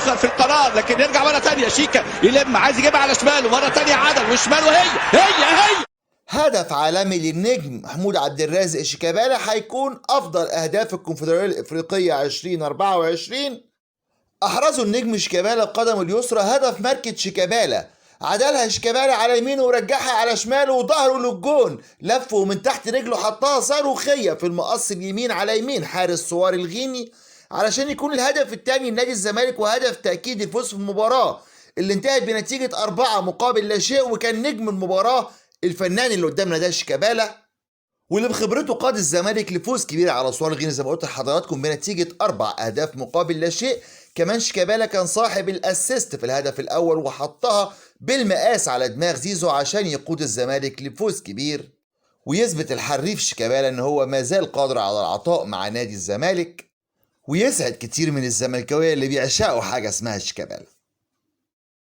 يتاخر في القرار، لكن يرجع مره ثانيه شيكا يلم، عايز يجيبها على شماله، مره ثانيه عدل وشماله، هي هدف عالمي للنجم محمود عبد الرازق شيكابالا هيكون افضل اهداف الكونفدراليه الافريقيه 2024. احرزه النجم شيكابالا بقدمه اليسرى، هدف ماركة شيكابالا، عدلها شيكابالا على يمينه ورجعها على شماله وظهره للجون، لفه من تحت رجله حطها صاروخيه في المقص اليمين على يمين حارس سوار الغيني، علشان يكون الهدف الثاني لنادي الزمالك وهدف تاكيد الفوز في المباراه اللي انتهت بنتيجه 4-0، وكان نجم المباراه الفنان اللي قدامنا ده شيكابالا، واللي بخبرته قاد الزمالك لفوز كبير على سوار الغيني زي ما قلت لحضراتكم بنتيجه 4-0. كمان شيكابالا كان صاحب الاسيست في الهدف الاول وحطها بالمقاس على دماغ زيزو عشان يقود الزمالك لفوز كبير، ويثبت الحريف شيكابالا ان هو ما زال قادر على العطاء مع نادي الزمالك، ويسعد كتير من الزملكاويه اللي بيعشقوا حاجه اسمها شيكابالا.